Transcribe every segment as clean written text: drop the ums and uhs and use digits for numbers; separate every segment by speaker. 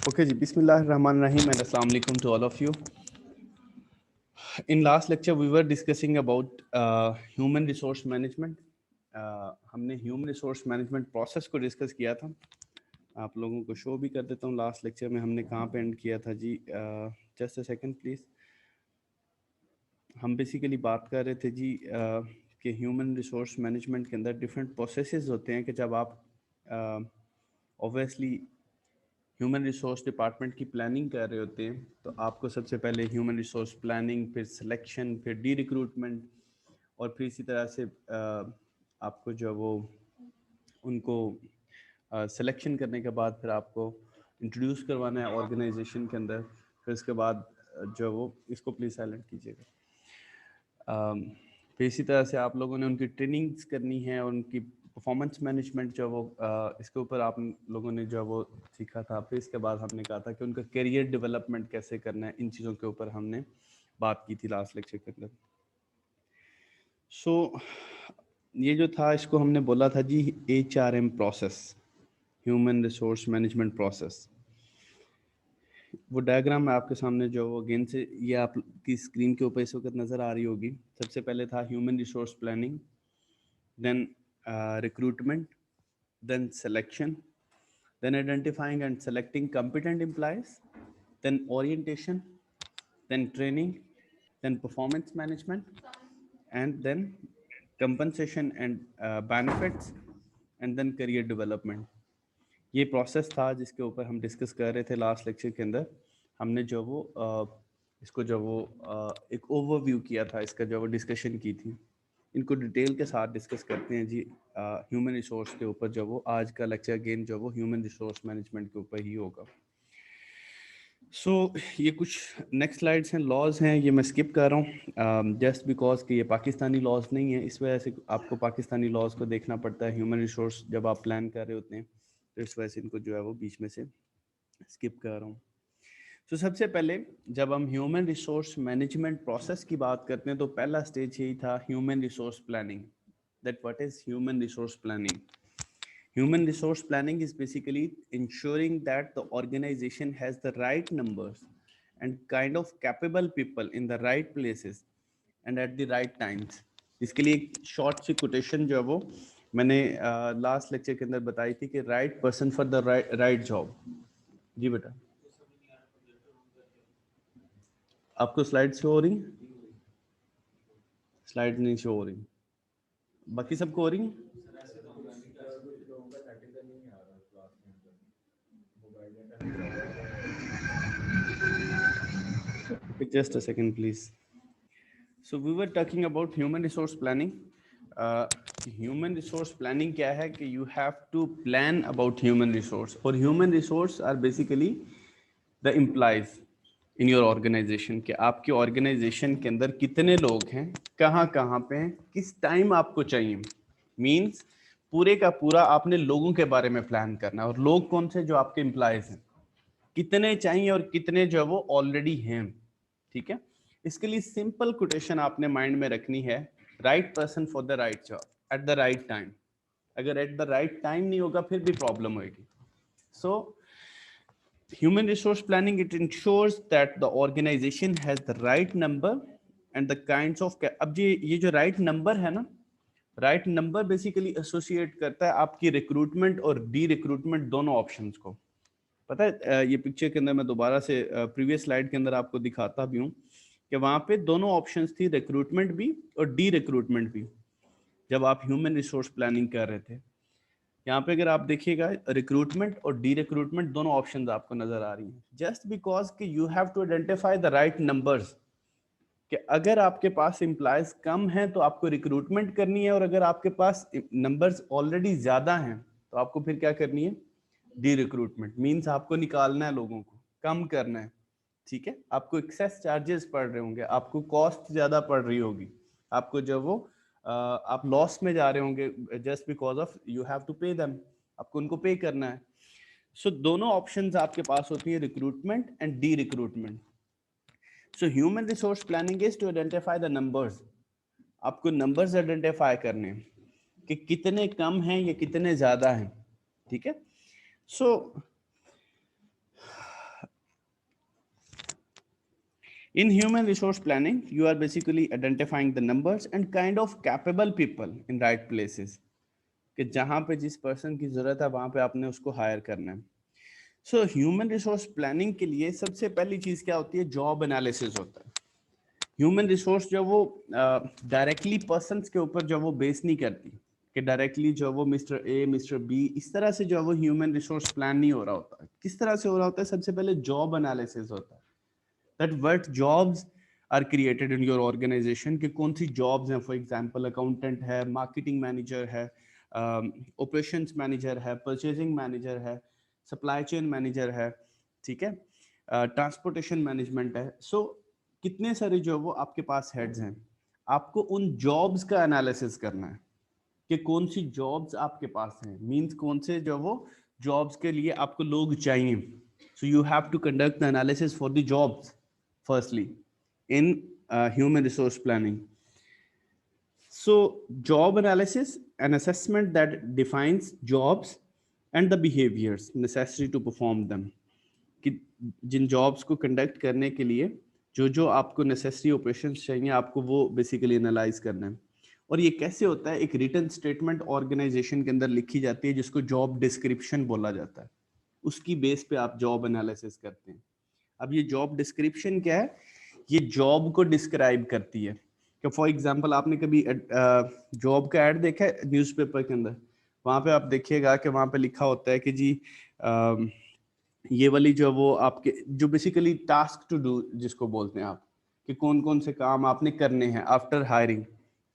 Speaker 1: Okay ji, Bismillahirrahmanirrahim and Assalamu alaikum to all of you. In last lecture we were discussing about human resource management. हमने human resource management process को discuss किया था. आप लोगों को show भी कर देता हूँ लास्ट लेक्चर में हमने कहाँ पे एंड किया था जी. Just a second please. हम बेसिकली बात कर रहे थे जी कि ह्यूमन रिसोर्स मैनेजमेंट के अंदर डिफरेंट प्रोसेसेस होते हैं कि जब आप ऑब्वियसली ह्यूमन रिसोर्स डिपार्टमेंट की प्लानिंग कर रहे होते हैं तो आपको सबसे पहले ह्यूमन रिसोर्स प्लानिंग, फिर सिलेक्शन, फिर डी रिक्रूटमेंट और फिर इसी तरह से आपको जो वो उनको सिलेक्शन करने के बाद फिर आपको इंट्रोड्यूस करवाना है ऑर्गेनाइजेशन के अंदर. फिर उसके बाद जो वो इसको प्लीज़ साइलेंट कीजिएगा. फिर इसी तरह से आप लोगों ने उनकी ट्रेनिंग्स करनी है और उनकी परफॉर्मेंस मैनेजमेंट जो वो इसके ऊपर आप लोगों ने जो वो सीखा था. फिर इसके बाद हमने कहा था कि उनका करियर डेवलपमेंट कैसे करना है. इन चीज़ों के ऊपर हमने बात की थी लास्ट लेक्चर के अंदर. सो ये जो था इसको हमने बोला था जी HRM process, human resource management process. वो डायग्राम है आपके सामने जो वो अगेन से ये आपकी स्क्रीन के ऊपर इस वक्त नज़र आ रही होगी. सबसे पहले था human resource planning, then recruitment, then selection, then identifying and selecting competent employees, then orientation, then training, then performance management, and then compensation and benefits, and then career development. ये प्रोसेस था जिसके ऊपर हम डिस्कस कर रहे थे last lecture के अंदर. हमने जो वो इसको जो वो एक ओवरव्यू किया था, इसका जो वो डिस्कशन की थी. इनको डिटेल के साथ डिस्कस करते हैं जी ह्यूमन रिसोर्स के ऊपर. जो वो आज का लेक्चर अगेन जो वो ह्यूमन रिसोर्स मैनेजमेंट के ऊपर ही होगा. सो ये कुछ नेक्स्ट स्लाइड्स हैं, लॉज हैं, ये मैं स्किप कर रहा हूँ जस्ट बिकॉज कि ये पाकिस्तानी लॉज नहीं है. इस वजह से आपको पाकिस्तानी लॉज को देखना पड़ता है ह्यूमन रिसोर्स जब आप प्लान कर रहे होते हैं. तो इस वजह से इनको जो है वो बीच में से स्किप कर रहा हूँ. तो सबसे पहले जब हम ह्यूमन रिसोर्स मैनेजमेंट प्रोसेस की बात करते हैं तो पहला स्टेज यही था human resource planning. That what is human resource planning? Human resource planning is basically ensuring that the organization has the right numbers and kind of capable people in the right places and at the right times. इसके लिए एक short सी quotation जो है वो मैंने last lecture के अंदर बताई थी कि right person for the right job. जी बेटा, आपको स्लाइड शो हो रही? स्लाइड नहीं शो हो रही, बाकी सबको हो रही? Just a second, please. So we were talking about human resource planning. Human resource planning क्या है कि you have to plan about human resource. और human resource are basically the employees in your organization. कि आपके organization के अंदर कितने लोग हैं, कहाँ कहाँ पे हैं, किस टाइम आपको चाहिए. Means पूरे का पूरा आपने लोगों के बारे में प्लान करना है. और लोग कौन से? जो आपके एम्प्लॉयज हैं, कितने चाहिए और कितने जो वो ऑलरेडी हैं. ठीक है. इसके लिए सिंपल कोटेशन आपने माइंड में रखनी है, right person for the right job at the right time. अगर एट द राइट टाइम नहीं होगा फिर भी प्रॉब्लम होगी. So human resource planning it ensures that the organization has the right number and the kinds of. अब ये जो right number है ना, राइट नंबर बेसिकली एसोसिएट करता है आपकी रिक्रूटमेंट और डी रिक्रूटमेंट दोनों ऑप्शंस को. पता है ये पिक्चर के अंदर मैं दोबारा से प्रीवियस स्लाइड के अंदर आपको दिखाता भी हूँ कि वहाँ पे दोनों ऑप्शंस थी, रिक्रूटमेंट भी और डी रिक्रूटमेंट भी, जब आप ह्यूमन रिसोर्स प्लानिंग कर रहे थे. यहाँ पे अगर आप देखिएगा रिक्रूटमेंट और डी रिक्रूटमेंट दोनों ऑप्शंस आपको नजर आ रही हैं. जस्ट बिकॉज कि you have to identify the right numbers. कि अगर आपके पास एम्प्लॉयज कम हैं तो आपको रिक्रूटमेंट करनी है, और अगर आपके पास नंबर्स ऑलरेडी ज्यादा हैं तो आपको फिर क्या करनी है? D recruitment. मीन्स आपको निकालना है, लोगों को कम करना है. ठीक है. आपको एक्सेस चार्जेस पड़ रहे होंगे, आपको कॉस्ट ज्यादा पड़ रही होगी, आपको जो वो आप लॉस में जा रहे होंगे just because of you have to pay them. आपको उनको पे करना है. सो दोनों ऑप्शंस आपके पास होती है, recruitment and de recruitment. So human resource planning is to identify the numbers. आपको नंबर्स आइडेंटिफाई करने हैं कि कितने कम हैं या कितने ज्यादा हैं. ठीक है. सो In human resource planning, you are basically identifying the numbers and kind of capable people in right places. कि जहाँ पे जिस पर्सन की जरूरत है वहां पे आपने उसको हायर करना है. सो ह्यूमन रिसोर्स प्लानिंग के लिए सबसे पहली चीज क्या होती है? जॉब एनालिसिस होता है. ह्यूमन रिसोर्स जो वो डायरेक्टली पर्सन के ऊपर जो वो बेस नहीं करती कि डायरेक्टली जो वो मिस्टर ए मिस्टर बी इस तरह से जो वो ह्यूमन रिसोर्स प्लान नहीं हो रहा होता. किस तरह से हो रहा होता है? सबसे पहले जॉब एनालिसिस होता है. That what jobs are created in your organization, कि कौन सी जॉब्स हैं. फॉर एग्जांपल अकाउंटेंट है, मार्केटिंग मैनेजर है, ऑपरेशंस मैनेजर है, परचेजिंग मैनेजर है, सप्लाई चेन मैनेजर है, ठीक है, ट्रांसपोर्टेशन मैनेजमेंट है. सो कितने सारे जो वो आपके पास हेड्स हैं. आपको उन जॉब्स का एनालिसिस करना है कि कौन सी जॉब्स आपके पास हैं, मींस कौन से जो वो जॉब्स के लिए आपको लोग चाहिए. So you have to conduct the analysis for the jobs firstly in human resource planning. So job analysis, an assessment that defines jobs and the behaviors necessary to perform them. कि जिन jobs को conduct करने के लिए जो जो आपको necessary operations चाहिए आपको वो बेसिकली एनालाइज करना है. और ये कैसे होता है? एक रिटन स्टेटमेंट ऑर्गेनाइजेशन के अंदर लिखी जाती है जिसको जॉब डिस्क्रिप्शन बोला जाता है. उसकी बेस पे आप जॉब एनालिसिस करते हैं. अब ये जॉब डिस्क्रिप्शन क्या है? ये जॉब को डिस्क्राइब करती है. कि फॉर एग्जांपल आपने कभी जॉब का ऐड देखा है न्यूज़पेपर के अंदर? वहां पे आप देखिएगा कि वहां पे लिखा होता है कि जी ये वाली जो वो आपके जो बेसिकली टास्क टू डू जिसको बोलते हैं आप, कि कौन कौन से काम आपने करने हैं आफ्टर हायरिंग.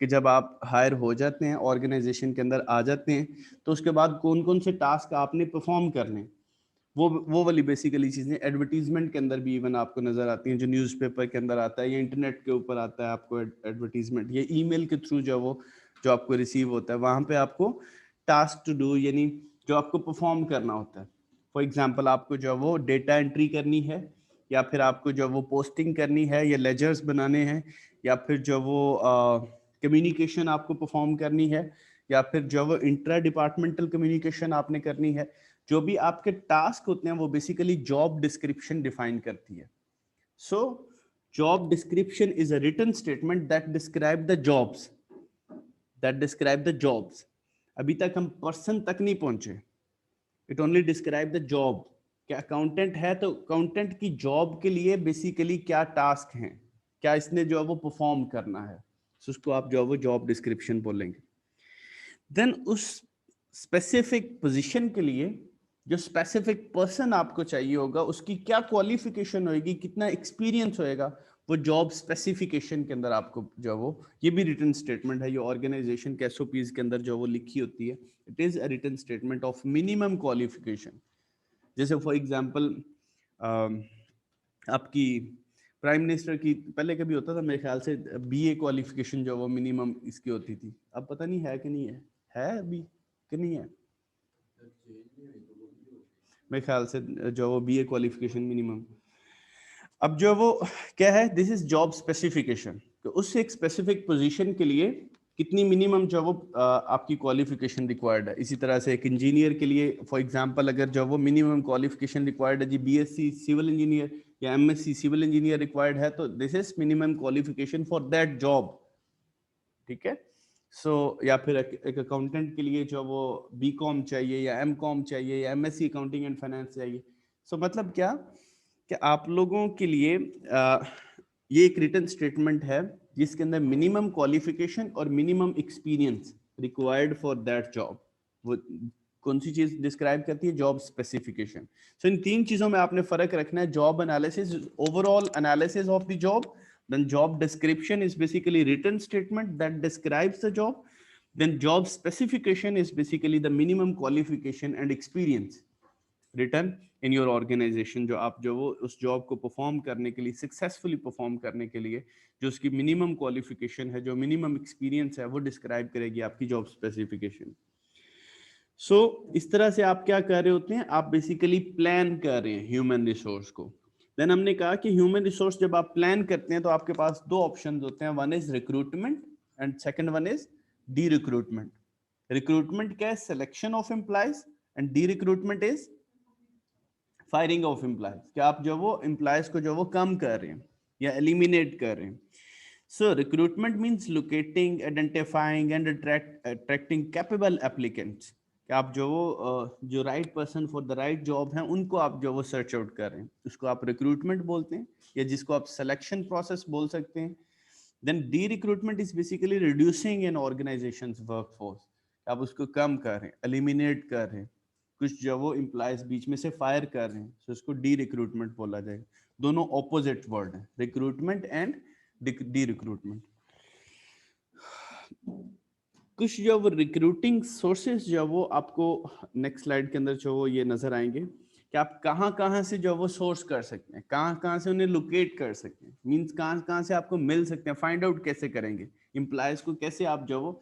Speaker 1: कि जब आप हायर हो जाते हैं, ऑर्गेनाइजेशन के अंदर आ जाते हैं, तो उसके बाद कौन कौन से टास्क आपने परफॉर्म करने हैं. वो वाली बेसिकली चीजें एडवर्टीजमेंट के अंदर भी इवन आपको नजर आती हैं. जो न्यूज़पेपर के अंदर आता है या इंटरनेट के ऊपर आता है आपको एडवर्टीजमेंट, या ईमेल के थ्रू जो वो जो आपको रिसीव होता है, वहां पे आपको टास्क टू डू यानी जो आपको परफॉर्म करना होता है. फॉर एग्जाम्पल आपको जो वो डेटा एंट्री करनी है, या फिर आपको जो वो पोस्टिंग करनी है, या लेजर्स बनाने हैं, या फिर जो वो कम्युनिकेशन आपको परफॉर्म करनी है, या फिर जो वो इंट्रा डिपार्टमेंटल कम्युनिकेशन आपने करनी है. जो भी आपके टास्क होते हैं वो बेसिकली जॉब डिस्क्रिप्शन डिफाइन करती है. So job description is a written statement that describe the jobs, अभी तक हम पर्सन तक नहीं पहुंचे. It only describe the job. क्या अकाउंटेंट है तो अकाउंटेंट की जॉब के लिए बेसिकली क्या टास्क हैं, क्या इसने जो है वो परफॉर्म करना है. so उसको आप जो है वो जॉब डिस्क्रिप्शन बोलेंगे. देन उस स्पेसिफिक पोजीशन के लिए जो स्पेसिफिक पर्सन आपको चाहिए होगा, उसकी क्या क्वालिफिकेशन होगी, कितना एक्सपीरियंस होएगा, वो जॉब स्पेसिफिकेशन के अंदर आपको जो वो ये भी रिटन स्टेटमेंट है. ये ऑर्गेनाइजेशन के एसओपीज के अंदर जो वो लिखी होती है. It is a written statement of minimum qualification. जैसे फॉर एग्जांपल आपकी प्राइम मिनिस्टर की पहले कभी होता था मेरे ख्याल से बीए क्वालिफिकेशन जो वो मिनिमम इसकी होती थी. अब पता नहीं है कि नहीं है अभी कि नहीं है. मेरे ख्याल से जो वो बीए क्वालिफिकेशन मिनिमम. अब जो वो क्या है, दिस इज जॉब स्पेसिफिकेशन. तो उससे एक स्पेसिफिक पोजीशन के लिए कितनी मिनिमम जो वो आपकी क्वालिफिकेशन रिक्वायर्ड है. इसी तरह से एक इंजीनियर के लिए फॉर एग्जांपल अगर जो वो मिनिमम क्वालिफिकेशन रिक्वायर्ड है जी बीएससी सिविल इंजीनियर या एमएससी सिविल इंजीनियर रिक्वायर्ड है, तो this is minimum qualification for that job. ठीक है. सो या फिर एक अकाउंटेंट के लिए जो वो बीकॉम चाहिए या एमकॉम चाहिए या एमएससी अकाउंटिंग एंड फाइनेंस चाहिए. सो मतलब क्या कि आप लोगों के लिए ये एक रिटन स्टेटमेंट है जिसके अंदर मिनिमम क्वालिफिकेशन और minimum experience required for that job. वो कौन सी चीज डिस्क्राइब करती है? Job specification. सो इन तीन चीजों में आपने फर्क रखना है. Job analysis, overall analysis of the job. Then job description is basically written statement that describes the job. Then job specification is basically the minimum qualification and experience written in your organization. जो आप जो वो उस job को perform करने के लिए, successfully perform करने के लिए जो उसकी मिनिमम क्वालिफिकेशन है, जो मिनिमम एक्सपीरियंस है, वो डिस्क्राइब करेगी आपकी जॉब स्पेसिफिकेशन. सो इस तरह से आप क्या कर रहे होते हैं? आप बेसिकली प्लान कर रहे हैं ह्यूमन रिसोर्स को. देन हमने कहा कि ह्यूमन रिसोर्स जब आप प्लान करते हैं तो आपके पास दो ऑप्शंस होते हैं. One is recruitment and second one is D recruitment. Recruitment क्या है? Selection of employees. And de recruitment is firing of employees. क्या आप जो वो एम्प्लॉयज को जो वो कम कर रहे हैं. या एलिमिनेट कर रहे हैं. So recruitment means locating, identifying and attracting capable applicants. कि आप जो right person for the right job है उनको आप जो वो सर्च आउट कर रहे हैं, उसको आप रिक्रूटमेंट बोलते हैं, या जिसको आप सिलेक्शन प्रोसेस बोल सकते हैं. Then de recruitment is basically reducing an organization's workforce. आप उसको कम कर रहे हैं, एलिमिनेट कर रहे हैं, कुछ जो वो एम्प्लॉयज बीच में से फायर कर रहे हैं, तो उसको डी रिक्रूटमेंट बोला जाएगा. दोनों ऑपोजिट वर्ड है, रिक्रूटमेंट एंड डी रिक्रूटमेंट. कुछ जो वो रिक्रूटिंग सोर्सेज जो वो आपको नेक्स्ट स्लाइड के अंदर जो वो ये नजर आएंगे कि आप कहाँ कहाँ से जो वो सोर्स कर सकते हैं, कहाँ कहाँ से उन्हें लोकेट कर सकते हैं, मींस कहाँ कहाँ से आपको मिल सकते हैं, फाइंड आउट कैसे करेंगे एम्प्लॉयज को, कैसे आप जो वो,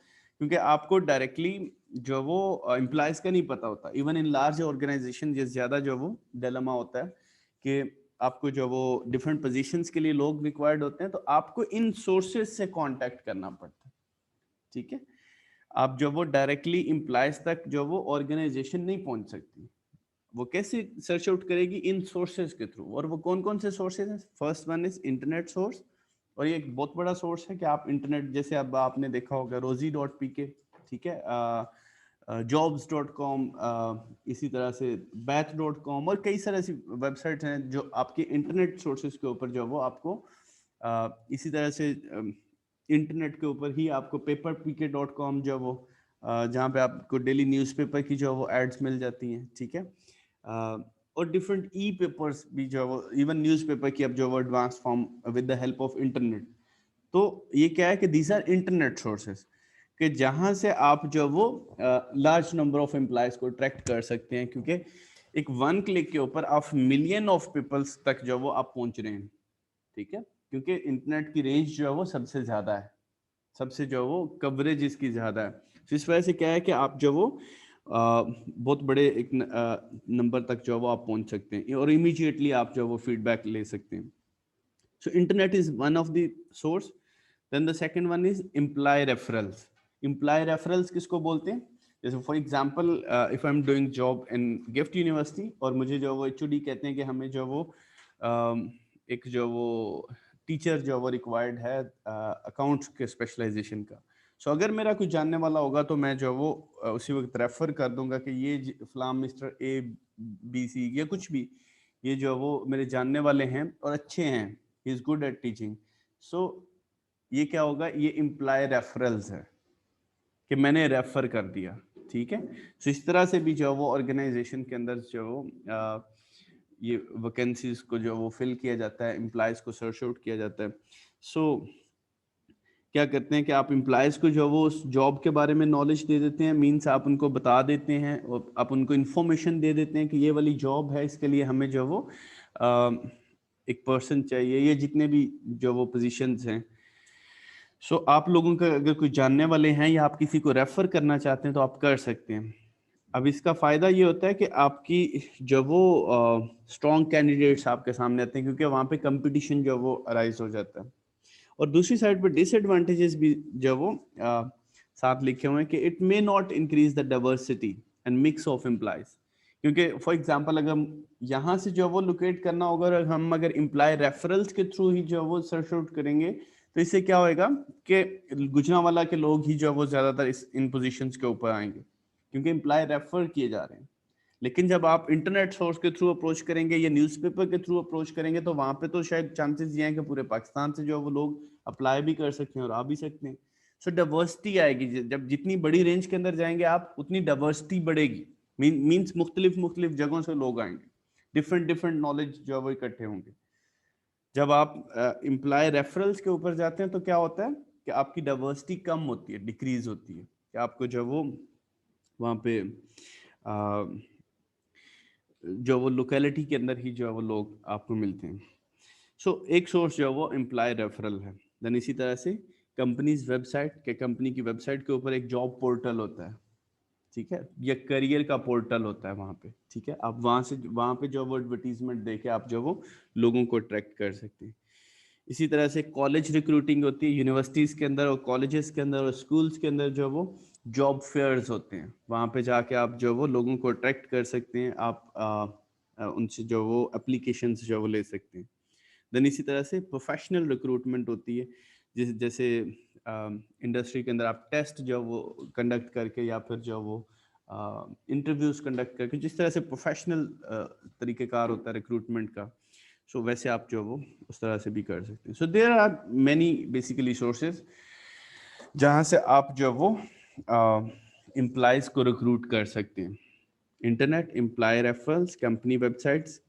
Speaker 1: क्योंकि आपको डायरेक्टली जो वो एम्प्लॉयज का नहीं पता होता. इवन इन लार्ज ऑर्गेनाइजेशन जिस ज्यादा जो वो डिलेमा होता है कि आपको जो वो डिफरेंट पोजीशंस के लिए लोग रिक्वायर्ड होते हैं, तो आपको इन सोर्सेज से कांटेक्ट करना पड़ता है. ठीक है, आप जो वो डायरेक्टली एम्प्लॉयज तक जो वो ऑर्गेनाइजेशन नहीं पहुंच सकती. वो कैसे सर्च आउट करेगी? इन सोर्सेज के थ्रू. और वो कौन कौन से सोर्सेज हैं? First one is internet source, और ये एक बहुत बड़ा सोर्स है कि आप इंटरनेट, जैसे अब आपने देखा होगा rosie.pk, ठीक है, jobs.com, इसी तरह से bath.com और कई सारे ऐसी वेबसाइट हैं जो आपके इंटरनेट सोर्सेज के ऊपर जो वो आपको इसी तरह से इंटरनेट के ऊपर ही आपको paperpk.com जो वो जहाँ पे आपको डेली न्यूज़पेपर की जो वो एड्स मिल जाती हैं. ठीक है, और डिफरेंट ई पेपर्स भी जो वो, इवन न्यूज़पेपर की अब जो वो advance form with the help of internet. तो ये क्या है कि दीज आर इंटरनेट सोर्सेज कि जहां से आप जो वो लार्ज नंबर ऑफ एम्प्लॉयज को अट्रैक्ट कर सकते हैं, क्योंकि एक वन क्लिक के ऊपर आप मिलियन ऑफ पीपल्स तक जो वो आप पहुंच रहे हैं. ठीक है, क्योंकि इंटरनेट की रेंज जो है वो सबसे ज्यादा है, सबसे जो वो कवरेज इसकी ज्यादा है. तो इस वजह से क्या है कि आप जो वो बहुत बड़े एक नंबर तक जो वो आप पहुंच सकते हैं और इमीडिएटली आप जो वो फीडबैक ले सकते हैं. So internet is one of the source. Then the second one is employee referrals. Employee referrals किसको बोलते हैं? जैसे for example if I am doing job in GIFT University और मुझे जो वो एचओडी कहते हैं कि हमें जो वो एक जो वो टीचर जो वो रिक्वायर्ड है अकाउंट्स के स्पेशलाइजेशन का. सो अगर मेरा कुछ जानने वाला होगा तो मैं जो वो उसी वक्त रेफर कर दूंगा कि ये फलाम मिस्टर ए बी सी या कुछ भी, ये जो वो मेरे जानने वाले हैं और अच्छे हैं, he is good at teaching. So ये क्या होगा? ये इम्प्लॉय रेफरल्स है कि मैंने रेफर कर दिया. ठीक है, सो इस तरह से भी जो वो ऑर्गेनाइजेशन के अंदर जो ये वैकेंसीज को जो वो फिल किया जाता है, एम्प्लॉयज को सर्च आउट किया जाता है. सो क्या करते हैं कि आप एम्प्लॉयज को जो वो उस जॉब के बारे में नॉलेज दे देते हैं, मीन्स आप उनको बता देते हैं और आप उनको इन्फॉर्मेशन दे देते हैं कि ये वाली जॉब है, इसके लिए हमें जो वो एक पर्सन चाहिए, ये जितने भी जो वो पोजीशंस हैं. सो आप लोगों का अगर कोई जानने वाले हैं या आप किसी को रेफर करना चाहते हैं तो आप कर सकते हैं. अब इसका फायदा ये होता है कि आपकी जो वो स्ट्रॉन्ग कैंडिडेट्स आपके सामने आते हैं, क्योंकि वहाँ पे कंपटीशन जो वो अराइज हो जाता है. और दूसरी साइड पर डिसएडवांटेजेस भी जो वो साथ लिखे हुए हैं कि it may not increase the diversity and mix of employees. क्योंकि फॉर एग्जांपल अगर यहाँ से जो वो लोकेट करना होगा और हम अगर एम्प्लॉय रेफरल्स के थ्रू ही जो वो सर्च आउट करेंगे, तो इससे क्या होएगा कि गुजरांवाला के लोग ही जो वो ज्यादातर इन पोजीशंस के ऊपर आएंगे, क्योंकि एम्प्लॉय रेफर किए जा रहे हैं. लेकिन जब आप इंटरनेट सोर्स के थ्रू अप्रोच करेंगे या न्यूज़पेपर के थ्रू अप्रोच करेंगे, तो वहां पे तो शायद चांसेस ये हैं कि पूरे पाकिस्तान से जो वो लोग अप्लाई भी कर सकते हैं और आ भी सकते हैं. सो डाइवर्सिटी आएगी. जब जितनी बड़ी रेंज के अंदर जाएंगे आप, उतनी डाइवर्सिटी बढ़ेगी. मीन्स मुख्तलिफ जगहों से लोग आएंगे, डिफरेंट डिफरेंट नॉलेज जो वो इकट्ठे होंगे. जब आप एम्प्लॉय रेफरल्स के ऊपर जाते हैं तो क्या होता है कि आपकी डाइवर्सिटी कम होती है, डिक्रीज होती है, कि आपको जो वो वहाँ पे जो वो लोकेलिटी के अंदर ही जो है वो लोग आपको मिलते हैं. सो एक सोर्स जो है वो एम्प्लॉय रेफरल है. देन इसी तरह से कंपनीज वेबसाइट के, कंपनी की वेबसाइट के ऊपर एक जॉब पोर्टल होता है. ठीक है, या करियर का पोर्टल होता है वहाँ पे. ठीक है, आप वहाँ पे जो वो एडवर्टीजमेंट देके आप जो वो लोगों को अट्रैक्ट कर सकते हैं. इसी तरह से कॉलेज रिक्रूटिंग होती है यूनिवर्सिटीज़ के अंदर और कॉलेजेस के अंदर और स्कूल्स के अंदर जो वो जॉब फेयर्स होते हैं. वहाँ पे जाके आप जो वो लोगों को अट्रैक्ट कर सकते हैं, आप उनसे जो वो एप्लीकेशंस जो वो ले सकते हैं. देन इसी तरह से प्रोफेशनल रिक्रूटमेंट होती है, जैसे इंडस्ट्री के अंदर आप टेस्ट जो वो कंडक्ट करके या फिर जो वो इंटरव्यूज कंडक्ट करके, जिस तरह से प्रोफेशनल तरीक़ेकार होता है रिक्रूटमेंट का, सो वैसे आप जो वो उस तरह से भी कर सकते हैं. So there are many basically sources जहाँ से आप जो वो एम्प्लॉयज को रिक्रूट कर सकते हैं. Internet, employee referrals, company websites,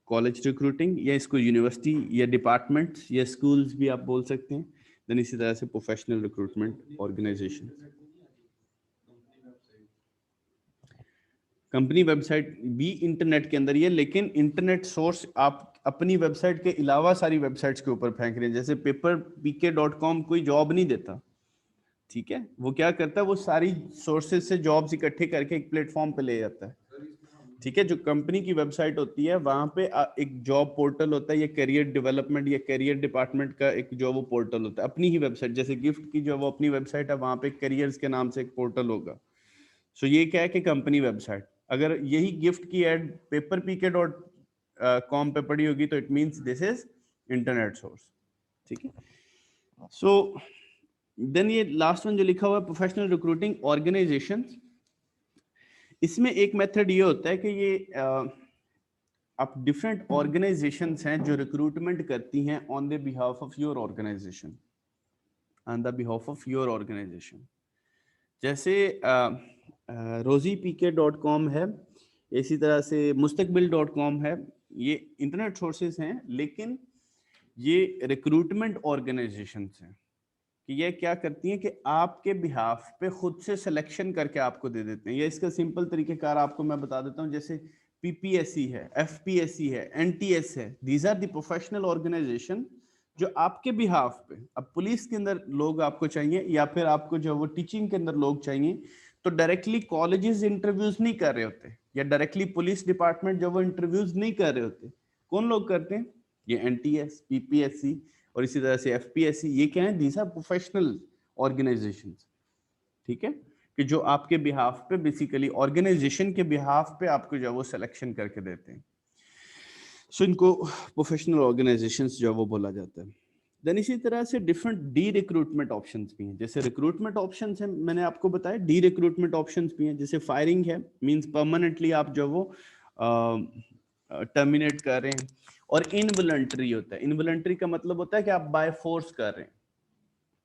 Speaker 1: college recruiting, या इसको यूनिवर्सिटी या डिपार्टमेंट्स या स्कूल्स भी आप बोल सकते हैं. देन इसी तरह से professional recruitment organization. Company website भी इंटरनेट के अंदर ही है, लेकिन इंटरनेट सोर्स आप अपनी वेबसाइट के अलावा सारी वेबसाइट्स के ऊपर फेंक रहे हैं. जैसे paperpk.com कोई जॉब नहीं देता, ठीक है. वो क्या करता है, वो सारी सोर्सेज से जॉब्स इकट्ठे करके एक प्लेटफॉर्म पे ले जाता है, ठीक है. जो कंपनी की वेबसाइट होती है वहां पे एक जॉब पोर्टल होता है, या करियर डेवलपमेंट या करियर डिपार्टमेंट का एक जो वो पोर्टल होता है, अपनी ही वेबसाइट. जैसे गिफ्ट की जो वो अपनी वेबसाइट है, वहां पे करियर्स के नाम से एक पोर्टल होगा. सो ये क्या है कि कंपनी वेबसाइट. अगर यही गिफ्ट की एड paperpk.com पे पड़ी होगी तो it means this is internet source, ठीक है. सो देन ये लास्ट वन जो लिखा हुआ है प्रोफेशनल रिक्रूटिंग ऑर्गेनाइजेशन, इसमें एक मेथड ये होता है कि ये आप डिफरेंट ऑर्गेनाइजेशंस हैं जो रिक्रूटमेंट करती हैं on the behalf of your organization, on the behalf of your organization. जैसे rozipk.com है, इसी तरह से mustaqbil.com है. ये इंटरनेट सोर्सेज हैं, लेकिन ये रिक्रूटमेंट ऑर्गेनाइजेशंस हैं कि ये क्या करती हैं कि आपके बिहाफ पे खुद से सिलेक्शन करके आपको दे देते हैं. ये इसका सिंपल तरीकेकार आपको मैं बता देता हूँ. जैसे पीपीएससी है, एफपीएससी है, एनटीएस है, these are the professional organization जो आपके बिहाफ पे, अब पुलिस के अंदर लोग आपको चाहिए या फिर आपको जो वो टीचिंग के अंदर लोग चाहिए, तो डायरेक्टली कॉलेजेस इंटरव्यूज नहीं कर रहे होते, या डायरेक्टली पुलिस डिपार्टमेंट जो वो इंटरव्यूज नहीं कर रहे होते. कौन लोग करते हैं? ये एनटीएस, पीपीएससी और इसी तरह से एफपीएससी. ये क्या है? दीज आर प्रोफेशनल ऑर्गेनाइजेशंस, ठीक है, कि जो आपके बिहाफ पे बेसिकली ऑर्गेनाइजेशन के बिहाफ पे आपको जो वो सिलेक्शन करके देते हैं. सो इनको प्रोफेशनल ऑर्गेनाइजेशंस जो वो बोला जाता है. देन इसी तरह से डिफरेंट डी रिक्रूटमेंट ऑप्शंस भी हैं. जैसे रिक्रूटमेंट ऑप्शंस हैं, मैंने आपको बताया, डी रिक्रूटमेंट ऑप्शंस भी हैं. जैसे फायरिंग है, मींस परमानेंटली आप जो वो टर्मिनेट कर रहे हैं. और इनवॉलंटरी होता है. इनवॉलंटरी का मतलब होता है कि आप बाय फोर्स कर रहे हैं,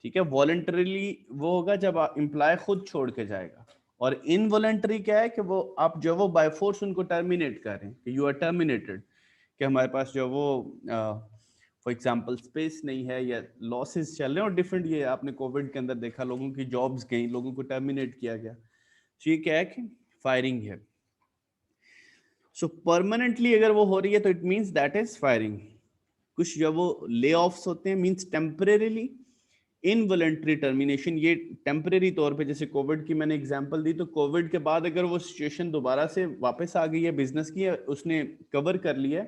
Speaker 1: ठीक है. वॉलंटरीली वो होगा जब एम्प्लॉय खुद छोड़ के जाएगा. और इनवॉलंटरी क्या है कि वो आप जो वो बाय फोर्स उनको टर्मिनेट कर रहे हैं, कि यू आर टर्मिनेटेड, कि हमारे पास जो वो फॉर एग्जांपल स्पेस नहीं है या लॉसेस चल रहे हैं. और डिफरेंट, ये आपने कोविड के अंदर देखा, लोगों की जॉब्स गई, लोगों को टर्मिनेट किया गया. तो ये क्या है कि फायरिंग है. सो परमानेंटली अगर वो हो रही है तो it means that is firing. कुछ जब वो ले ऑफ्स होते हैं, मींस टेम्परेरीली. इनवॉलंटरी टर्मिनेशन, ये टेम्परेरी तौर पे, जैसे कोविड की मैंने एग्जांपल दी, तो कोविड के बाद अगर वो सिचुएशन दोबारा से वापस आ गई है, बिजनेस की उसने कवर कर लिया है,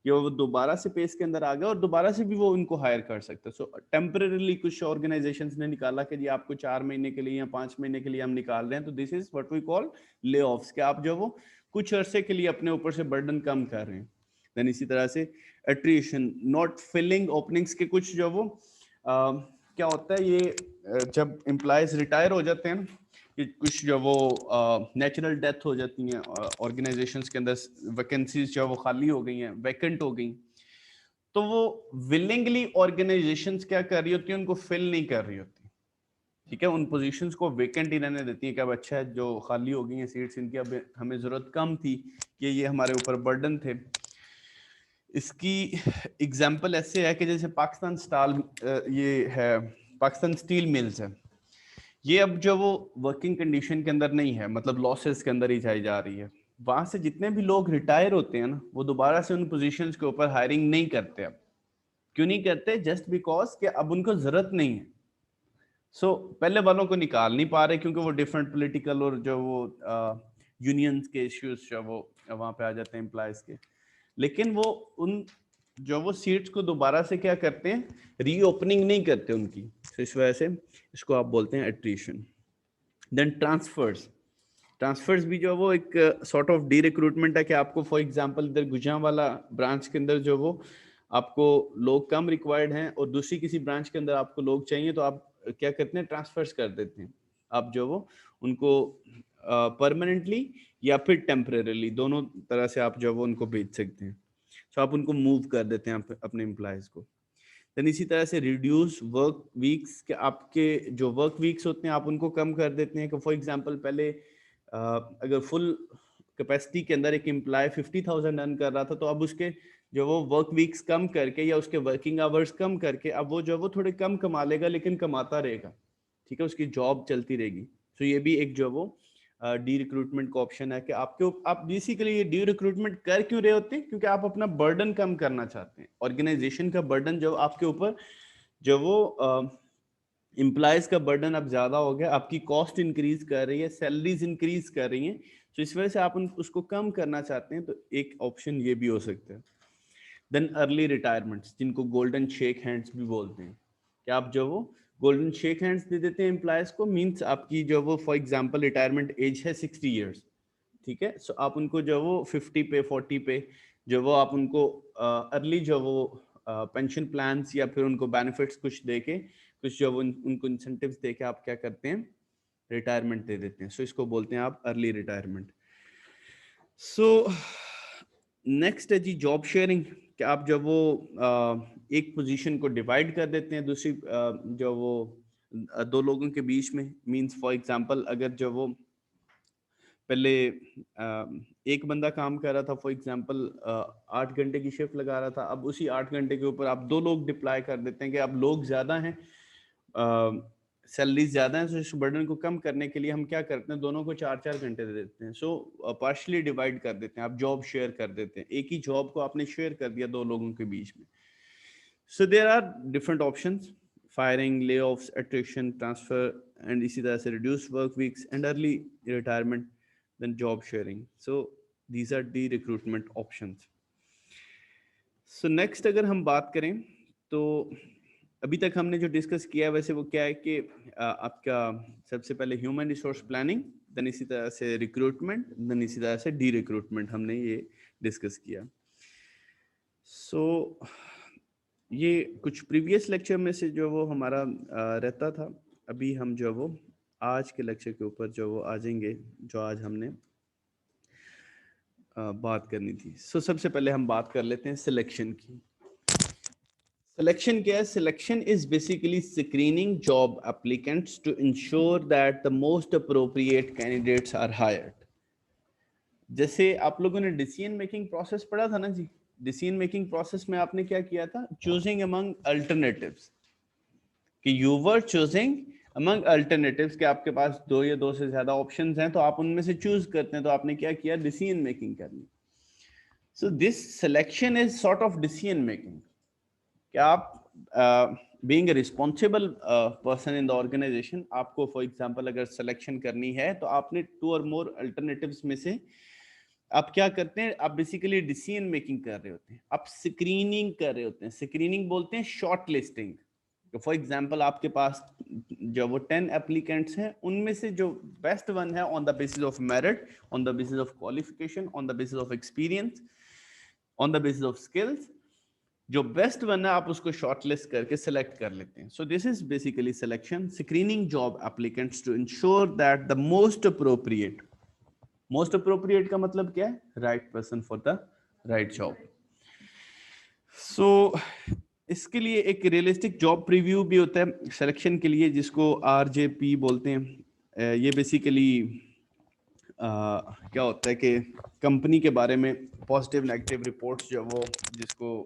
Speaker 1: कि वो दोबारा से पेस के अंदर आ गया और दोबारा से भी वो उनको हायर कर सकते हैं. सो टेम्परेरीली कुछ ऑर्गेनाइजेशंस ने निकाला कि जी आपको 4 महीने के लिए या 5 महीने के लिए हम निकाल रहे हैं, तो this is what we call layoffs, कि आप जो वो कुछ अरसे के लिए अपने ऊपर से बर्डन कम कर रहे हैं. देन इसी तरह से एट्रिशन, नॉट फिलिंग ओपनिंग्स के कुछ जो वो क्या होता है, ये जब एम्प्लॉयज रिटायर हो जाते हैं, कि कुछ जो वो नेचुरल डेथ हो जाती हैं ऑर्गेनाइजेशंस के अंदर, वैकेंसीज जो वो खाली हो गई हैं, वैकेंट हो गई, तो वो विलिंगली ऑर्गेनाइजेशंस क्या कर रही होती है, उनको फिल नहीं कर रही होती, ठीक है. उन पोजीशंस को वैकेंट ही रहने देती है कि अब अच्छा है, जो खाली हो गई हैं सीट्स, इनकी अब हमें जरूरत कम थी, कि ये हमारे ऊपर बर्डन थे. इसकी एग्जाम्पल ऐसे है कि जैसे पाकिस्तान ये है, पाकिस्तान स्टील मिल्स है, ये अब जो वो वर्किंग कंडीशन के अंदर नहीं है, मतलब लॉसेस के अंदर ही जाई जा रही है. वहां से जितने भी लोग रिटायर होते हैं ना, वो दोबारा से उन पोजीशंस के ऊपर हायरिंग नहीं करते. अब क्यों नहीं करते? जस्ट बिकॉज कि अब उनको जरूरत नहीं है. सो पहले वालों को निकाल नहीं पा रहे, क्योंकि वो डिफरेंट पॉलिटिकल और जो वो यूनियंस के इश्यूज जो वो वहां पे आ जाते हैं एम्प्लॉयज के. लेकिन वो उन जो वो सीट्स को दोबारा से क्या करते हैं, रीओपनिंग नहीं करते उनकी. तो इस वजह से इसको आप बोलते हैं एट्रिशन. Then transverse. ट्रांसफर्स भी जो वो एक सॉर्ट ऑफ डी रिक्रूटमेंट है, कि आपको फॉर एग्जांपल इधर गुजरांवाला ब्रांच के अंदर जो वो आपको लोग कम रिक्वायर्ड हैं और दूसरी किसी ब्रांच के अंदर आपको लोग चाहिए, तो आप क्या करते हैं, ट्रांसफर्स कर देते हैं। आप जो वो उनको परमानेंटली या फिर टेम्परेरीली, दोनों तरह से आप जो वो उनको भेज सकते हैं। सो आप उनको मूव कर देते हैं अपने एम्प्लॉयज को। देन इसी तरह से रिड्यूस वर्क वीक्स, के आपके जो वर्क वीक्स होते हैं आप उनको कम कर देते हैं। कि फॉर एग्जांपल पहले अगर फुल कैपेसिटी के अंदर एक एम्प्लॉय 50,000 अर्न कर रहा था, तो अब उसके जो वो वर्क वीक्स कम करके या उसके वर्किंग आवर्स कम करके अब वो जो वो थोड़े कम कमा लेगा, लेकिन कमाता रहेगा, ठीक है, उसकी जॉब चलती रहेगी। तो ये भी एक जो वो डी रिक्रूटमेंट का ऑप्शन है कि आप बेसिकली ये डी रिक्रूटमेंट कर क्यों रहे होते हैं, क्योंकि आप अपना बर्डन कम करना चाहते हैं। ऑर्गेनाइजेशन का बर्डन जो आपके ऊपर जो वो एम्प्लॉयज का बर्डन अब ज्यादा हो गया, आपकी कॉस्ट इंक्रीज कर रही है, सैलरीज इंक्रीज कर रही हैं, तो इस वजह से आप उसको कम करना चाहते हैं, तो एक ऑप्शन ये भी हो सकता है। देन अर्ली रिटायरमेंट, जिनको गोल्डन शेक हैंड्स भी बोलते हैं, कि आप जो वो गोल्डन शेक हैंड्स दे देते हैं एम्प्लॉयज को, मींस आपकी जो वो फॉर एग्जांपल रिटायरमेंट एज है 60 इयर्स, ठीक है, सो आप उनको जो वो 50 पे 40 पे जो वो आप उनको अर्ली जो वो पेंशन प्लान्स या फिर उनको बेनिफिट्स कुछ देके, कुछ जो उनको इंसेंटिव्स देके आप क्या करते हैं, रिटायरमेंट दे देते हैं। सो इसको बोलते हैं आप अर्ली रिटायरमेंट। सो नेक्स्ट है जी जॉब शेयरिंग, कि आप जब वो एक पोजीशन को डिवाइड कर देते हैं दूसरी जो वो दो लोगों के बीच में। मींस फॉर एग्जांपल अगर जो वो पहले एक बंदा काम कर रहा था, फॉर एग्जांपल 8 घंटे की शिफ्ट लगा रहा था, अब उसी 8 घंटे के ऊपर आप 2 लोग डिप्लॉय कर देते हैं कि अब लोग ज्यादा हैं, सैलरीज ज्यादा है, तो इस बर्डन को कम करने के लिए हम क्या करते हैं, दोनों को 4-4 घंटे दे देते हैं। सो पार्शली डिवाइड कर देते हैं, आप जॉब शेयर कर देते हैं, एक ही जॉब को आपने शेयर कर दिया 2 लोगों के बीच में। So there are different options, firing, layoffs, attrition, transfer, and इसी तरह से reduce work weeks and early retirement, then job sharing. So these are the recruitment options. So next अगर हम बात करें, तो अभी तक हमने जो डिस्कस किया है वैसे वो क्या है कि आपका सबसे पहले ह्यूमन रिसोर्स प्लानिंग, देन इसी तरह से रिक्रूटमेंट, देन इसी तरह से डी रिक्रूटमेंट हमने ये डिस्कस किया। सो ये कुछ प्रीवियस लेक्चर में से जो वो हमारा रहता था। अभी हम जो वो आज के लेक्चर के ऊपर जो वो आ जाएंगे, जो आज हमने बात करनी थी। सो सबसे पहले हम बात कर लेते हैं सिलेक्शन की। Selection क्या है? Selection is basically screening job applicants to ensure that the most appropriate candidates are hired. जैसे आप लोगों ने डिसीजन मेकिंग प्रोसेस पढ़ा था ना जी, डिसीजन मेकिंग प्रोसेस में आपने क्या किया था, चूजिंग अमंग अल्टरनेटिव्स, कि you were choosing among alternatives, कि आपके पास 2 या 2 से ज्यादा ऑप्शंस हैं, तो आप उनमें से चूज करते हैं, तो आपने क्या किया, डिसीजन मेकिंग करनी। So this selection is sort of decision making, कि आप being a responsible person in the organization, आपको फॉर एग्जांपल अगर सिलेक्शन करनी है, तो आपने 2 और मोर अल्टरनेटिव्स में से आप क्या करते हैं, आप बेसिकली डिसीजन मेकिंग कर रहे होते हैं, आप स्क्रीनिंग कर रहे होते हैं। स्क्रीनिंग बोलते हैं शॉर्ट लिस्टिंग। तो फॉर एग्जांपल आपके पास जो वो 10 एप्लीकेंट्स हैं, उनमें से जो बेस्ट वन है, on the basis of merit, on the basis of qualification, on the basis of experience, on the basis of skills, जो बेस्ट वन है आप उसको शॉर्टलिस्ट करके सिलेक्ट कर लेते हैं। So this is basically selection, screening job applicants to ensure that the most appropriate, most appropriate का मतलब क्या है, right person for the right job. So इसके लिए एक रियलिस्टिक जॉब प्रीव्यू भी होता है सिलेक्शन के लिए, जिसको RJP बोलते हैं। ये बेसिकली क्या होता है कि कंपनी के बारे में पॉजिटिव नेगेटिव रिपोर्ट्स जो वो जिसको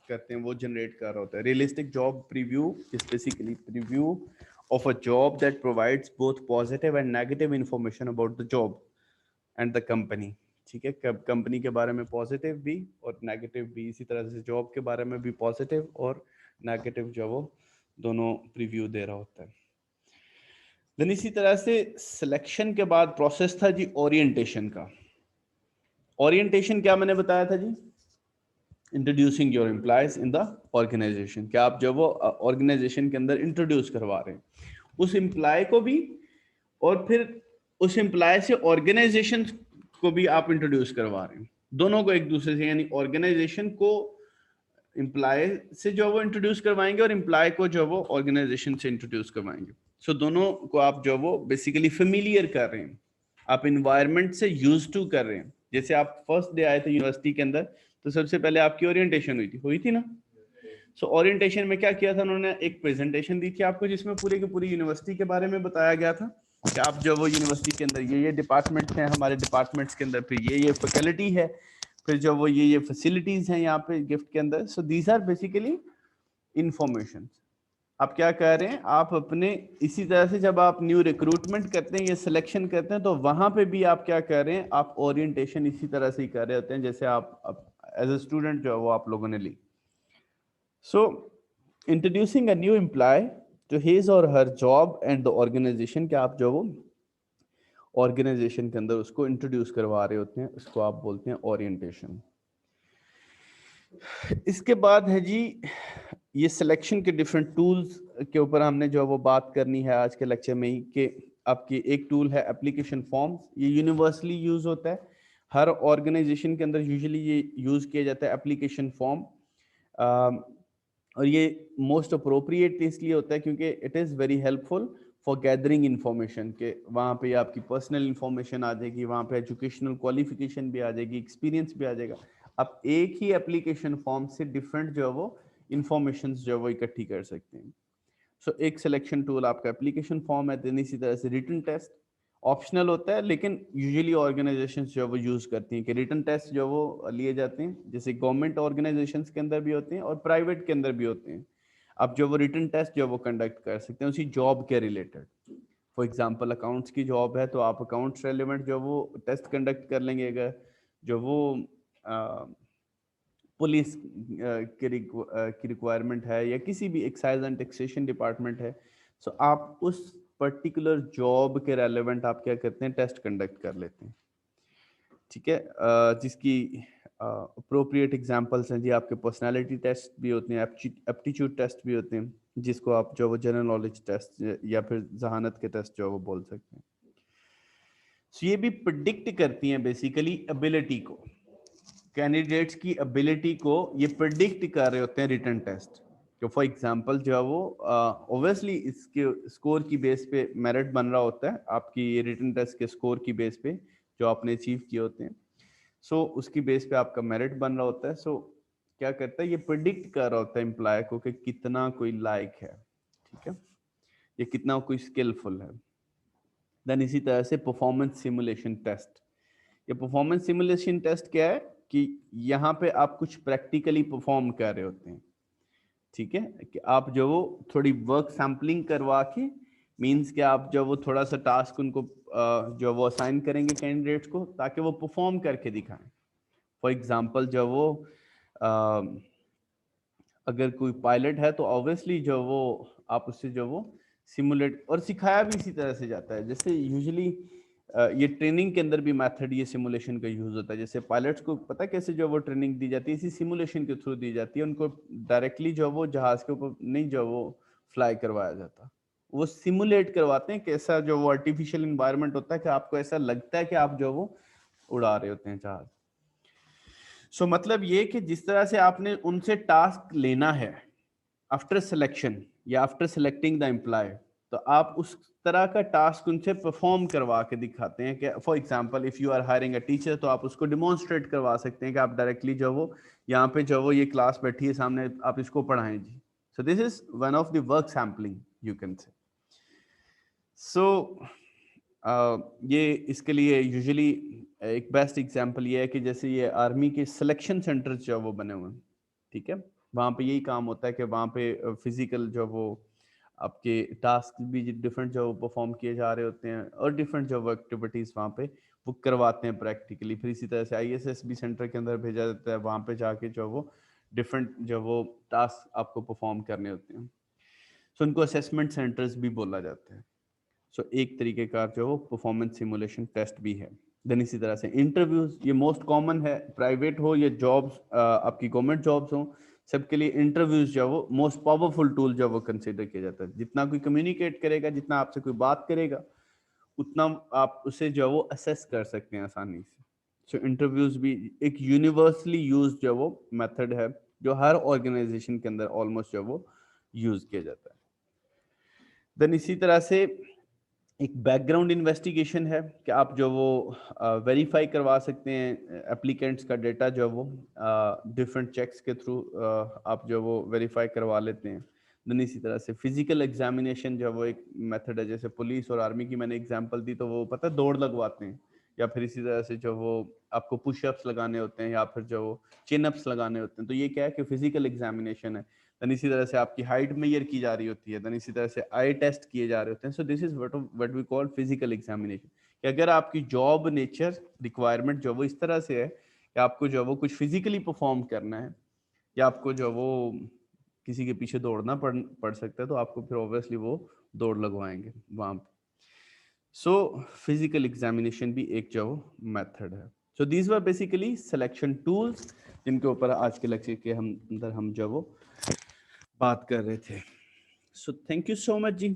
Speaker 1: करते हैं वो जनरेट कर रहा होता है। Realistic job preview is basically preview of a job that provides both positive and negative information about the job and the company. ठीक है, कंपनी के बारे में पॉजिटिव भी और नेगेटिव भी, इसी तरह से जॉब के बारे में भी पॉजिटिव और नेगेटिव जो वो दोनों प्रीव्यू दे रहा होता है। देन इसी तरह से सिलेक्शन के बाद प्रोसेस था जी ओरिएंटेशन का। ओरिएंटेशन क्या मैंने बताया था जी, introducing your employees in the organisation, क्या आप जो वो ऑर्गेनाइजेशन के अंदर इंट्रोड्यूस करवा रहे हैं उस एम्प्लॉय को भी, और फिर उस एम्प्लॉय से ऑर्गेनाइजेशन को भी आप इंट्रोड्यूस करवा रहे हैं, दोनों को एक दूसरे से, यानी ऑर्गेनाइजेशन को एम्प्लॉय से जो वो इंट्रोड्यूस करवाएंगे और एम्प्लॉय को जो वो ऑर्गेनाइजेशन से इंट्रोड्यूस करवाएंगे। सो दोनों को आप जो वो बेसिकली फेमिलियर कर रहे हैं, आप इन्वायरमेंट से यूज टू कर रहे हैं। जैसे आप फर्स्ट डे आए थे यूनिवर्सिटी के अंदर, तो सबसे पहले आपकी ओरिएंटेशन हुई थी ना। सो ओरिएंटेशन में क्या किया था उन्होंने, एक प्रेजेंटेशन दी थी आपको जिसमें पूरी की पूरी यूनिवर्सिटी के बारे में बताया गया था कि आप जो वो यूनिवर्सिटी के अंदर ये डिपार्टमेंट हैं, हमारे डिपार्टमेंट्स के अंदर फिर ये फैकल्टी है, फिर जो वो ये फैसिलिटीज हैं यहाँ पे गिफ्ट के अंदर। So these are basically information. आप क्या कह रहे हैं, आप अपने इसी तरह से जब आप न्यू रिक्रूटमेंट करते हैं या सिलेक्शन करते हैं, तो वहां पे भी आप क्या कह रहे हैं, आप ओरिएंटेशन इसी तरह से ही कर रहे होते हैं जैसे आप एज ए स्टूडेंट जो वो आप लोगों ने ली। So introducing a new employee to his or her job and the organisation, क्या आप जो वो ऑर्गेनाइजेशन के अंदर उसको इंट्रोड्यूस करवा रहे होते हैं, उसको आप बोलते हैं ओरिएंटेशन। इसके बाद है जी ये सिलेक्शन के डिफरेंट टूल्स के ऊपर हमने जो वो बात करनी है आज के लेक्चर में ही, कि आपकी एक टूल है एप्लीकेशन फॉर्म्स। ये यूनिवर्सली यूज होता है, हर ऑर्गेनाइजेशन के अंदर यूजुअली ये यूज किया जाता है एप्लीकेशन फॉर्म। और ये मोस्ट अप्रोप्रिएट इसलिए होता है क्योंकि it is very helpful for gathering information, के वहाँ पे आपकी पर्सनल इन्फॉर्मेशन आ जाएगी, वहाँ पे एजुकेशनल क्वालिफिकेशन भी आ जाएगी, एक्सपीरियंस भी आ जाएगा। आप एक ही एप्लीकेशन फॉर्म से डिफरेंट जो है वो इंफॉर्मेशन जो है वो इकट्ठी कर सकते हैं। सो एक सिलेक्शन टूल आपका एप्लीकेशन फॉर्म है। देन इसी तरह से रिटन टेस्ट ऑप्शनल होता है, लेकिन यूजुअली ऑर्गेनाइजेशंस जो वो यूज करती हैं कि रिटन टेस्ट जो वो लिए जाते हैं, जैसे गवर्नमेंट ऑर्गेनाइजेशंस के अंदर भी होते हैं और प्राइवेट के अंदर भी होते हैं। आप जो वो रिटन टेस्ट जो वो कंडक्ट कर सकते हैं उसी जॉब के रिलेटेड। फॉर एग्जांपल अकाउंट्स की जॉब है तो आप अकाउंट्स रेलिवेंट जो वो टेस्ट कंडक्ट कर लेंगे। अगर जो वो पुलिस की रिक्वायरमेंट है या किसी भी एक्साइज एंड टैक्सेशन डिपार्टमेंट है, सो आप उस पर्टिकुलर जॉब के रेलेवेंट आप क्या करते हैं, टेस्ट कंडक्ट कर लेते हैं। ठीक है, जिसकी अप्रोप्रिएट एग्जांपल्स हैं जी, आपके पर्सनालिटी टेस्ट भी होते हैं, एप्टीट्यूड टेस्ट भी होते हैं, जिसको आप जो वो जनरल नॉलेज टेस्ट या फिर जहानत के टेस्ट जो वो बोल सकते हैं। सो ये भी प्रिडिक्ट करती हैं बेसिकली एबिलिटी को, कैंडिडेट्स की एबिलिटी को ये प्रिडिक्ट कर रहे होते हैं रिटन टेस्ट। तो फॉर एग्जांपल जो है वो ऑब्वियसली इसके स्कोर की बेस पे मेरिट बन रहा होता है, आपकी ये रिटन टेस्ट के स्कोर की बेस पे जो आपने अचीव किए होते हैं। सो उसकी बेस पे आपका मेरिट बन रहा होता है। सो क्या करता है, ये प्रिडिक्ट कर रहा होता है एम्प्लॉय को कि कितना कोई लायक है, ठीक है, ये कितना कोई स्किलफुल है। देन इसी तरह से परफॉर्मेंस सिमुलेशन टेस्ट। ये परफॉर्मेंस सिमुलेशन टेस्ट क्या है कि यहाँ पे आप कुछ प्रैक्टिकली परफॉर्म कर रहे होते हैं, ठीक है, कि आप जो वो थोड़ी वर्क सैम्पलिंग करवा के, मींस कि आप जो वो थोड़ा सा टास्क उनको जो वो असाइन करेंगे कैंडिडेट्स को, ताकि वो परफॉर्म करके दिखाएं। फॉर एग्जांपल जो वो अगर कोई पायलट है तो ऑब्वियसली जो वो आप उससे जो वो सिमुलेट, और सिखाया भी इसी तरह से जाता है। जैसे यूजुअली ये ट्रेनिंग के अंदर भी मेथड ये सिमुलेशन का यूज होता है। जैसे पायलट्स को पता है कैसे जो वो ट्रेनिंग दी जाती है, इसी सिमुलेशन के थ्रू दी जाती है। उनको डायरेक्टली जो वो जहाज के ऊपर नहीं जो वो फ्लाई करवाया जाता, वो सिमुलेट करवाते हैं कैसा जो वो आर्टिफिशियल इन्वायरमेंट होता है कि आपको ऐसा लगता है कि आप जो वो उड़ा रहे होते हैं जहाज। सो मतलब ये कि जिस तरह से आपने उनसे टास्क लेना है आफ्टर सिलेक्शन या आफ्टर सेलेक्टिंग द एम्प्लॉय, तो आप उस तरह का टास्क उनसे परफॉर्म करवा के दिखाते हैं कि for example if you are hiring a teacher, तो आप उसको डिमॉन्स्ट्रेट करवा सकते हैं कि आप डायरेक्टली जो वो यहाँ पे जो वो ये क्लास बैठी है सामने, आप इसको पढ़ाएं जी। So this is one of the work sampling you can say. So ये इसके लिए यूजुअली एक बेस्ट एग्जांपल ये है कि जैसे ये आर्मी के सिलेक्शन सेंटर्स जो वो बने हुए हैं, ठीक है, वहाँ पे यही काम होता है कि वहाँ पे फिजिकल जो वो आपके टास्क भी डिफरेंट जो परफॉर्म किए जा रहे होते हैं, और डिफरेंट जो एक्टिविटीज़ वहाँ पे वो करवाते हैं प्रैक्टिकली। फिर इसी तरह से ISS भी सेंटर के अंदर भेजा जाता है, वहाँ पे जाके जो वो डिफरेंट जो वो टास्क आपको परफॉर्म करने होते हैं। सो उनको असेसमेंट सेंटर्स भी बोला जाता है। सो एक तरीके का जो परफॉर्मेंस सिमुलेशन टेस्ट भी है। देन इसी तरह से इंटरव्यूज, ये मोस्ट कॉमन है, प्राइवेट हो या जॉब्स आपकी गवर्नमेंट जॉब्स हो, सबके लिए इंटरव्यूज जो वो मोस्ट पावरफुल टूल जो वो कंसिडर किया जाता है। जितना कोई कम्युनिकेट करेगा, जितना आपसे कोई बात करेगा, उतना आप उसे जो वो असेस कर सकते हैं आसानी से। सो इंटरव्यूज भी एक यूनिवर्सली यूज जो वो मेथड है जो हर ऑर्गेनाइजेशन के अंदर ऑलमोस्ट जो वो यूज किया जाता है। देन इसी तरह से एक बैकग्राउंड इन्वेस्टिगेशन है कि आप जो वो वेरीफाई करवा सकते हैं एप्लीकेंट्स का डेटा जो वो डिफरेंट चेक्स के थ्रू आप जो वो वेरीफाई करवा लेते हैं। देन इसी तरह से फिजिकल एग्जामिनेशन जो वो एक मेथड है, जैसे पुलिस और आर्मी की मैंने एग्जांपल दी, तो वो पता है दौड़ लगवाते हैं, या फिर इसी तरह से जो वो आपको पुशअप्स लगाने होते हैं या फिर जो चिनअप्स लगाने होते हैं, तो ये क्या है कि फिजिकल एग्जामिनेशन है। देन इसी तरह से आपकी हाइट मेजर की जा रही होती है, देन इसी तरह से आई टेस्ट किए जा रहे होते हैं। So this is what we call physical examination, कि अगर आपकी जॉब नेचर रिक्वायरमेंट जो वो इस तरह से है कि आपको जो वो कुछ फिजिकली परफॉर्म करना है, या आपको जो वो किसी के पीछे दौड़ना पड़ सकता है, तो आपको फिर ऑब्वियसली वो दौड़ लगवाएंगे वहां पे। सो फिजिकल एग्जामिनेशन भी एक जो मेथड है। So these were basically selection tools जिनके ऊपर आज के लेक्चर के हम अंदर हम जो वो बात कर रहे थे। So thank you so much ji.